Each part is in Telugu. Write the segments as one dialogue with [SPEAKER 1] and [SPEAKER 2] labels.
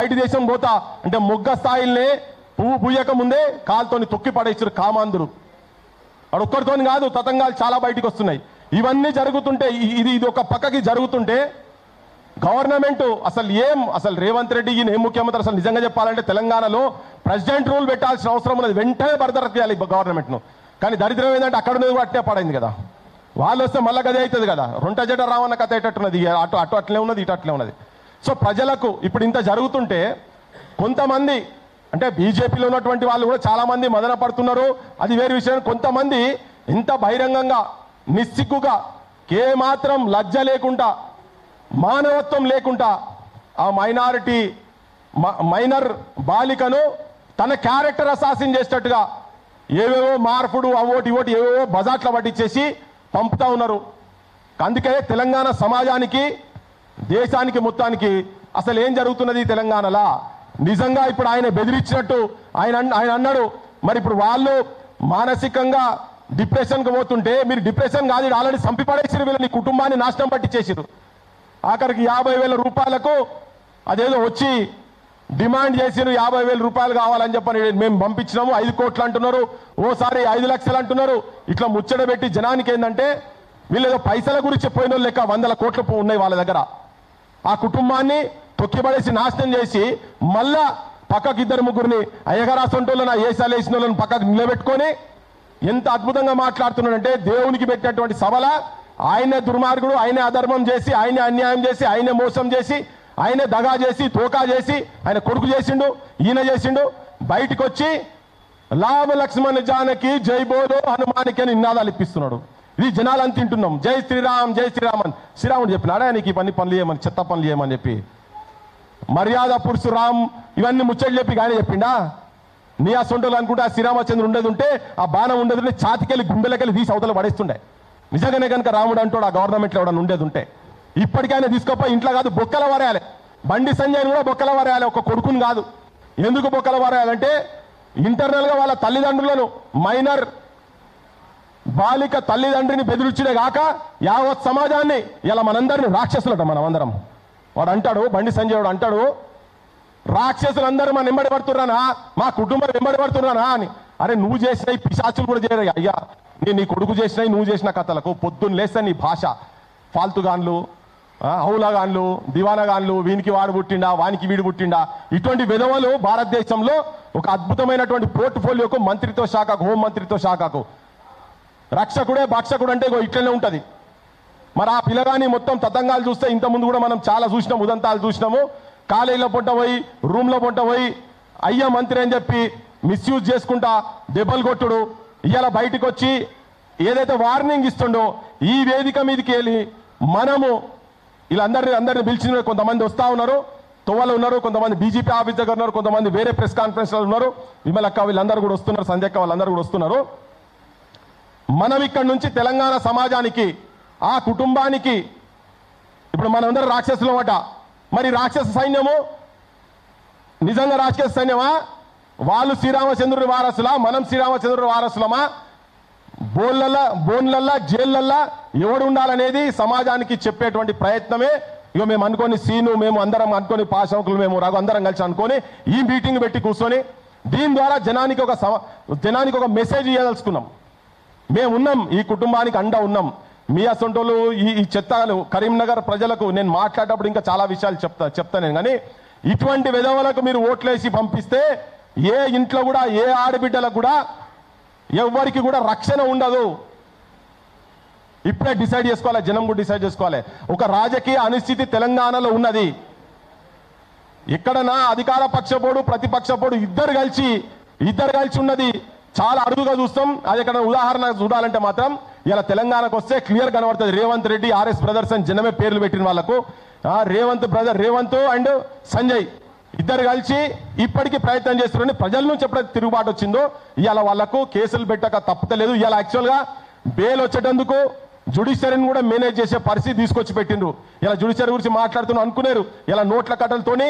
[SPEAKER 1] బయట దేశం పోతా అంటే మొగ్గ స్థాయిల్నే పువ్వు పూయక ముందే కాలుతోని తొక్కి పడేసారు కామాంధులు. వాడు ఒక్కరితోని కాదు, తతంగాలు చాలా బయటకు వస్తున్నాయి. ఇవన్నీ జరుగుతుంటే ఇది ఒక పక్కకి జరుగుతుంటే గవర్నమెంట్ అసలు రేవంత్ రెడ్డి ఈయన ఏం ముఖ్యమంత్రి అసలు నిజంగా చెప్పాలంటే తెలంగాణలో ప్రెసిడెంట్ రూల్ పెట్టాల్సిన అవసరం ఉన్నది, వెంటనే బర్తరఫ్ చేయాలి గవర్నమెంట్ను. కానీ దరిద్రం ఏంటంటే అక్కడ ఉన్నది కూడా అట్టే పడైంది కదా, వాళ్ళు వస్తే మళ్ళీ గదే అవుతుంది కదా, రొంట జట రావన్న కథ అయ్యేటట్టున్నది, అటు అట్లే ఉన్నది ఇటు అట్లే ఉన్నది. సో ప్రజలకు ఇప్పుడు ఇంత జరుగుతుంటే కొంతమంది అంటే బీజేపీలో ఉన్నటువంటి వాళ్ళు కూడా చాలా మంది మదన పడుతున్నారు, అది వేరే విషయం. కొంతమంది ఇంత బహిరంగంగా నిస్సిగ్గుగా మాత్రం లజ్జ లేకుండా మానవత్వం లేకుండా ఆ మైనర్ బాలికను తన క్యారెక్టర్ అసాసిన్ చేసేటట్టుగా ఏవేవో మార్పుడు అవోటి ఇవోటి ఏవేవో బజాట్ల పట్టించేసి పంపుతా ఉన్నారు. అందుకే తెలంగాణ సమాజానికి దేశానికి మొత్తానికి అసలు ఏం జరుగుతున్నది తెలంగాణలో నిజంగా ఇప్పుడు ఆయన బెదిరించినట్టు ఆయన అన్నాడు. మరి ఇప్పుడు వాళ్ళు మానసికంగా డిప్రెషన్కి పోతుంటే మీరు డిప్రెషన్ కాదు ఆల్రెడీ చంపి పడేసారు, వీళ్ళని కుటుంబాన్ని నాశనం పట్టించేసారు. ఆఖరికి 50,000 రూపాయలకు అదేదో వచ్చి డిమాండ్ చేసిరు, 50,000 రూపాయలు కావాలని చెప్పని మేము పంపించినాము, 5 కోట్లు అంటున్నారు, ఓసారి 5 లక్షలు అంటున్నారు. ఇట్లా ముచ్చట పెట్టి జనానికి ఏంటంటే వీళ్ళు ఏదో పైసల గురించి పోయిన వాళ్ళు లెక్క 100 కోట్లు ఉన్నాయి వాళ్ళ దగ్గర. ఆ కుటుంబాన్ని తొక్కిపడేసి నాశనం చేసి మళ్ళా పక్కకు 2-3 అయ్యగారాసంటోళ్ళని ఏసాలు వేసిన వాళ్ళని పక్కకు నిలబెట్టుకొని ఎంత అద్భుతంగా మాట్లాడుతున్నాడంటే దేవునికి పెట్టినటువంటి సభల ఆయనే దుర్మార్గుడు, ఆయనే అధర్మం చేసి, ఆయనే అన్యాయం చేసి, ఆయనే మోసం చేసి, ఆయనే దగా చేసి తోకా చేసి ఆయన కొడుకు చేసిండు, ఈయన చేసిండు. బయటకు వచ్చి లాభ లక్ష్మణ జానకి జై బోలో హనుమానికి అని నినాదాలు ఇప్పిస్తున్నాడు. ఇది జనాలు అని తింటున్నాం. జై శ్రీరామ్ జై శ్రీరామ్ అని శ్రీరాముడు చెప్పినాడా నీకు ఈ పనులు చేయమని, చెత్త పనులు చేయమని చెప్పి, మర్యాద పురుషురామ్ ఇవన్నీ ముచ్చట్లు చెప్పి ఆయన చెప్పిండా? నీ ఆ సొంటలు అనుకుంటే ఆ శ్రీరామచంద్రుడు ఉండేది ఉంటే ఆ బాణం ఉండేది ఉంటే ఛాతికెళ్ళి గుండెలకెళ్ళి తీసి అవతల పడేస్తుండే. నిజంగానే కనుక రాముడు అంటాడు ఆ గవర్నమెంట్లో ఎవడన్నా ఉండేది ఉంటే ఇప్పటికైనా తీసుకోపోయి ఇంట్లో కాదు బొక్కల వరేయాలి. బండి సంజయ్ కూడా బొక్కల వరేయాలి, ఒక కొడుకుని కాదు. ఎందుకు బొక్కల వరేయాలంటే ఇంటర్నల్గా వాళ్ళ తల్లిదండ్రులను మైనర్ బాలిక తల్లిదండ్రిని బెదిరించడే కాక యావత్ సమాజాన్ని ఇలా మనందరినీ రాక్షసులట మనమందరం. వాడు అంటాడు, బండి సంజయ్ వాడు అంటాడు, రాక్షసులందరూ మన వెంబడి పడుతున్నానా, మా కుటుంబం వెంబడి పడుతున్నానా అని. అరే నువ్వు చేసిన ఈ పిశాచులు కూడా చేయరు అయ్యా, నీ కొడుకు చేసినాయి నువ్వు చేసిన కథలకు పొద్దున్న లేస్తే నీ భాష ఫాల్తుగాన్లు, హౌలాగాన్లు, దివానగాన్లు, వీనికి వాడు పుట్టిండా వానికి వీడు పుట్టిండా, ఇటువంటి విధవలు భారతదేశంలో ఒక అద్భుతమైనటువంటి పోర్ట్ఫోలియోకు మంత్రిత్వ శాఖకు, హోం మంత్రిత్వ శాఖకు రక్షకుడే భక్షకుడు అంటే ఇట్లనే ఉంటుంది. మరి ఆ పిల్లగాని మొత్తం తతంగాలు చూస్తే ఇంతకుముందు కూడా మనం చాలా చూసినాం, ఉదంతాలు చూసినాము. కాలేజీలో పొంట పోయి రూమ్లో పొంట పోయి అయ్యా మంత్రి అని చెప్పి మిస్యూజ్ చేసుకుంటా దెబ్బలు కొట్టుడు, ఇవాళ బయటకు వచ్చి ఏదైతే వార్నింగ్ ఇస్తుండో ఈ వేదిక మీదకి వెళ్ళి మనము వీళ్ళందరినీ పిలిచిన కొంతమంది వస్తూ ఉన్నారు, తొవ్వలు ఉన్నారు, కొంతమంది బీజేపీ ఆఫీస్ దగ్గర ఉన్నారు, కొంతమంది వేరే ప్రెస్ కాన్ఫరెన్స్లో ఉన్నారు, విమలక్క వీళ్ళందరూ కూడా వస్తున్నారు, సంధ్యక్క వాళ్ళందరూ కూడా వస్తున్నారు. మనం ఇక్కడ నుంచి తెలంగాణ సమాజానికి ఆ కుటుంబానికి ఇప్పుడు మనందరం రాక్షసులం అట. మరి రాక్షస సైన్యము నిజంగా రాక్షస సైన్యమా? వాళ్ళు శ్రీరామచంద్రుడి వారసులా, మనం శ్రీరామచంద్రుడి వారసులమా? బోన్లల్లా జైళ్ళల్లా ఎవడు ఉండాలనేది సమాజానికి చెప్పేటువంటి ప్రయత్నమే. ఇక మేము అనుకొని సీను మేము అందరం అనుకొని పాశంకులు మేము రఘు అందరం కలిసి అనుకొని ఈ మీటింగ్ పెట్టి కూర్చొని దీని ద్వారా జనానికి ఒక మెసేజ్ ఇవ్వదలుచుకున్నాం. మేము ఉన్నాం, ఈ కుటుంబానికి అండ ఉన్నాం. మీ అసొంటోళ్ళు ఈ చెత్తలు కరీంనగర్ ప్రజలకు నేను మాట్లాడేటప్పుడు ఇంకా చాలా విషయాలు చెప్తా నేను. కానీ ఇటువంటి విధవలకు మీరు ఓట్లేసి పంపిస్తే ఏ ఇంట్లో కూడా ఏ ఆడబిడ్డలకు కూడా ఎవరికి కూడా రక్షణ ఉండదు. ఇప్పుడే డిసైడ్ చేసుకోవాలి, జనం కూడా డిసైడ్ చేసుకోవాలి. ఒక రాజకీయ అనిశ్చితి తెలంగాణలో ఉన్నది. ఎక్కడన్నా అధికార పక్షపోడు ప్రతిపక్షపోడు ఇద్దరు కలిసి ఉన్నది చాలా అరుదుగా చూస్తాం. అది ఎక్కడ ఉదాహరణ చూడాలంటే మాత్రం ఇలా తెలంగాణకు వస్తే క్లియర్ కనబడుతుంది. రేవంత్ రెడ్డి ఆర్ఎస్ బ్రదర్స్ అని జనమే పేర్లు పెట్టిన వాళ్ళకు రేవంత్ అండ్ సంజయ్ ఇద్దరు కలిసి ఇప్పటికీ ప్రయత్నం చేస్తున్నారని ప్రజల నుంచి ఎప్పుడైతే తిరుగుబాటు వచ్చిందో ఇవాళ వాళ్ళకు కేసులు పెట్టక తప్పలేదు. ఇవాళ యాక్చువల్గా బెయిల్ వచ్చేటందుకు జ్యుడిషియరీని కూడా మేనేజ్ చేసే పరిస్థితి తీసుకొచ్చి పెట్టిండ్రు. ఇలా జ్యుడిషియరీ గురించి మాట్లాడుతున్నాం అనుకున్నారు. ఇలా నోట్ల కట్టలతోని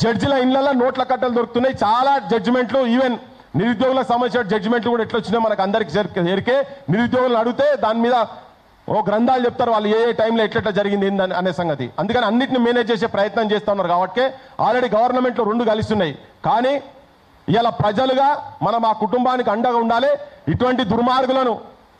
[SPEAKER 1] జడ్జిల ఇళ్లలో నోట్ల కట్టలు దొరుకుతున్నాయి. చాలా జడ్జిమెంట్లు ఈవెన్ నిరుద్యోగులకు సంబంధించిన జడ్జిమెంట్లు కూడా ఎట్లా వచ్చినాయో మనకు అందరికీ ఎరికే. నిరుద్యోగులను అడిగితే దాని మీద ఓ గ్రంథాలు చెప్తారు వాళ్ళు ఏ టైంలో ఎట్లా జరిగింది ఏందని అనే సంగతి. అందుకని అన్నిటిని మేనేజ్ చేసే ప్రయత్నం చేస్తూ ఉన్నారు కాబట్టి ఆల్రెడీ గవర్నమెంట్లో రెండు కలిస్తున్నాయి. కానీ ఇలా ప్రజలుగా మనం ఆ కుటుంబానికి అండగా ఉండాలి. ఇటువంటి దుర్మార్గులను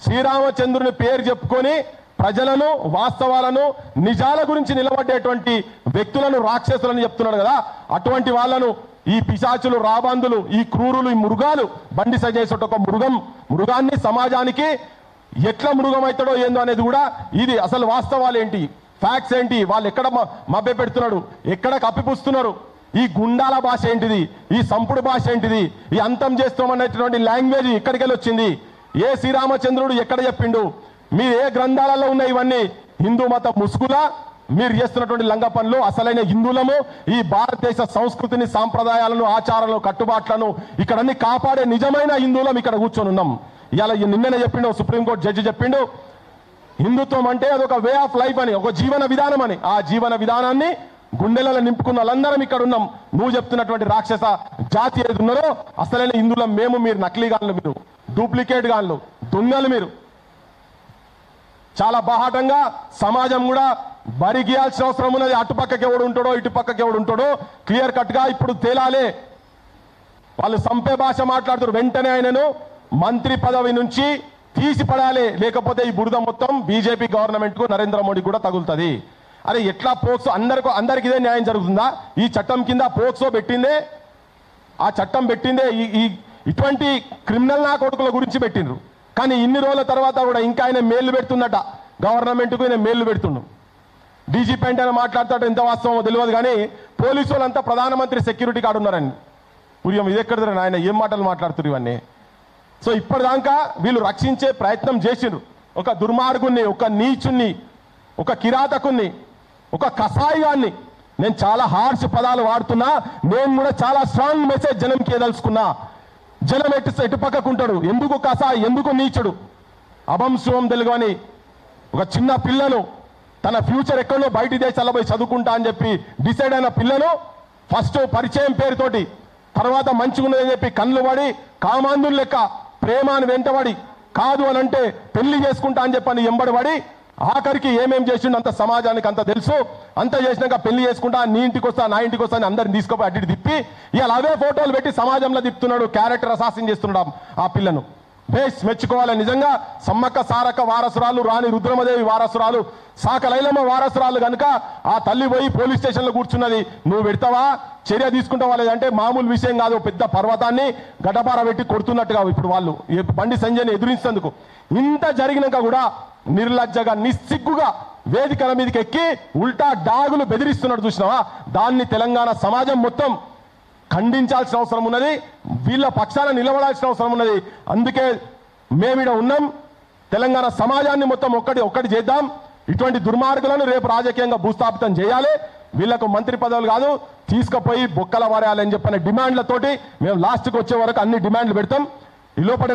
[SPEAKER 1] శ్రీరామచంద్రుని పేరు చెప్పుకొని ప్రజలను వాస్తవాలను నిజాల గురించి నిలబడేటువంటి వ్యక్తులను రాక్షసులను చెప్తున్నాడు కదా, అటువంటి వాళ్ళను ఈ పిశాచులు రాబందులు ఈ క్రూరులు ఈ మృగాలు బండి సజేసట ఒక మృగాన్ని సమాజానికి ఎట్లా మృగం అవుతాడో ఏందో అనేది కూడా ఇది అసలు వాస్తవాలు ఏంటి ఫ్యాక్ట్స్ ఏంటి వాళ్ళు ఎక్కడ మభ్య పెడుతున్నాడు ఎక్కడ కప్పిపుస్తున్నారు ఈ గుండాల భాష ఏంటిది ఈ సంపుడు భాష ఏంటిది ఈ అంతం చేస్తామనేటువంటి లాంగ్వేజ్ ఎక్కడికి వెళ్ళి వచ్చింది ఏ శ్రీరామచంద్రుడు ఎక్కడ చెప్పిండు మీరు ఏ గ్రంథాలలో ఉన్నాయి ఇవన్నీ హిందూ మత ముసుగులా మీరు చేస్తున్నటువంటి లంగ పనులు అసలైన హిందువులము ఈ భారతదేశ సంస్కృతిని సాంప్రదాయాలను ఆచారాలను కట్టుబాట్లను ఇక్కడన్ని కాపాడే నిజమైన హిందువులం ఇక్కడ కూర్చొని ఉన్నాం. ఇలా నిన్ననే చెప్పిండు సుప్రీంకోర్టు జడ్జి చెప్పిండు హిందుత్వం అంటే అదొక వే ఆఫ్ లైఫ్ అని ఒక జీవన విధానం అని ఆ జీవన విధానాన్ని గుండెలలో నింపుకున్న వాళ్ళందరం ఇక్కడ ఉన్నాం. నువ్వు చెప్తున్నటువంటి రాక్షస జాతి ఏది ఉన్నారో అసలైన హిందువులం మేము మీరు నకిలీ గాన్లు మీరు డూప్లికేట్ గాన్లు దొంగలు మీరు. చాలా బాహాటంగా సమాజం కూడా బరి గీయాల్సిన అవసరం ఉన్నది. అటుపక్కకి ఎవడు ఉంటాడో ఇటు పక్కకి ఎవడు ఉంటాడో క్లియర్ కట్ గా ఇప్పుడు తేలాలే. వాళ్ళు సంపే భాష మాట్లాడుతారు వెంటనే ఆయనను మంత్రి పదవి నుంచి తీసి పడాలి లేకపోతే ఈ బురద మొత్తం బీజేపీ గవర్నమెంట్ కు నరేంద్ర మోడీ కూడా తగులుతుంది. అరే ఎట్లా పోక్సో అందరికి ఇదే న్యాయం జరుగుతుందా? ఈ చట్టం కింద పోక్సో పెట్టిందే ఆ చట్టం పెట్టిందే ఇటువంటి క్రిమినల్ నా కొడుకుల గురించి పెట్టిండ్రు. కానీ ఇన్ని రోజుల తర్వాత కూడా ఇంకా ఆయన మేలు పెడుతుందట గవర్నమెంట్కు ఆయన మేలు పెడుతుండు. డీజీపీ అంటే ఆయన మాట్లాడతాడు ఎంత వాస్తవమో తెలియదు కానీ పోలీసు వాళ్ళంతా ప్రధానమంత్రి సెక్యూరిటీ కార్డు ఉన్నారండి. పుర్యం ఇది ఎక్కడ ఆయన ఏం మాటలు మాట్లాడుతున్నారు ఇవన్నీ. సో ఇప్పటిదాకా వీళ్ళు రక్షించే ప్రయత్నం చేసిండ్రు. ఒక దుర్మార్గుణ్ణి ఒక నీచుణ్ణి ఒక కిరాతకుణ్ణి ఒక కసాయిగాన్ని నేను చాలా హార్ష్ పదాలు వాడుతున్నా నేను కూడా చాలా స్ట్రాంగ్ మెసేజ్ జనంకి ఏదలుచుకున్నా. జనం ఎటు పక్కకుంటాడు ఎందుకు కసాయి ఎందుకు నీచుడు అభంశువం తెలుగుని ఒక చిన్న పిల్లను తన ఫ్యూచర్ ఎక్కడో బయటి దేశాల్లో పోయి చదువుకుంటా అని చెప్పి డిసైడ్ అయిన పిల్లను ఫస్ట్ పరిచయం పేరుతోటి తర్వాత మంచిగున్నదని చెప్పి కళ్ళు పడి కామాంధులు లెక్క ప్రేమాన్ని వెంటబడి కాదు అని అంటే పెళ్లి చేసుకుంటా అని చెప్పని ఎంబడిపడి ఆఖరికి ఏమేం చేసిండు అంత సమాజానికి అంత తెలుసు. అంత చేసినాక పెళ్లి చేసుకుంటా నీ ఇంటికి వస్తా నా ఇంటికి వస్తా అని అందరిని తీసుకుపోయి అడ్డు తిప్పి ఇవాళ అవే ఫోటోలు పెట్టి సమాజంలో తిప్పుతున్నాడు. క్యారెక్టర్ అసాసిన్ చేస్తున్నాడు ఆ పిల్లను. బేస్ మెచ్చుకోవాలి నిజంగా. సమ్మక్క సారక్క వారసురాలు రాణి రుద్రమదేవి వారసురాలు సాకలైలమ్మ వారసురాలు కనుక ఆ తల్లి పోయి పోలీస్ స్టేషన్లో కూర్చున్నది. నువ్వు పెడతావా చర్య తీసుకుంటావా లేదంటే మామూలు విషయం కాదు. పెద్ద పర్వతాన్ని గడ్డపార పెట్టి కొడుతున్నట్టుగా ఇప్పుడు వాళ్ళు బండి సంజయ్ని ఎదురించేందుకు. ఇంత జరిగినాక కూడా నిర్లజ్జగా నిస్సిగ్గుగా వేదికల మీదకి ఎక్కి ఉల్టా డాగులు బెదిరిస్తున్నాడు చూసినావా. దాన్ని తెలంగాణ సమాజం మొత్తం ఖండించాల్సిన అవసరం ఉన్నది. వీళ్ళ పక్షాన నిలబడాల్సిన అవసరం ఉన్నది. అందుకే మేమిడ ఉన్నాం. తెలంగాణ సమాజాన్ని మొత్తం ఒక్కటి చేద్దాం. ఇటువంటి దుర్మార్గులను రేపు రాజకీయంగా భూస్థాపితం చేయాలి. వీళ్లకు మంత్రి పదవులు కాదు తీసుకుపోయి బొక్కల వారేయాలని చెప్పిన డిమాండ్లతోటి మేము లాస్ట్కి వచ్చే వరకు అన్ని డిమాండ్లు పెడతాం. ఈ లోపల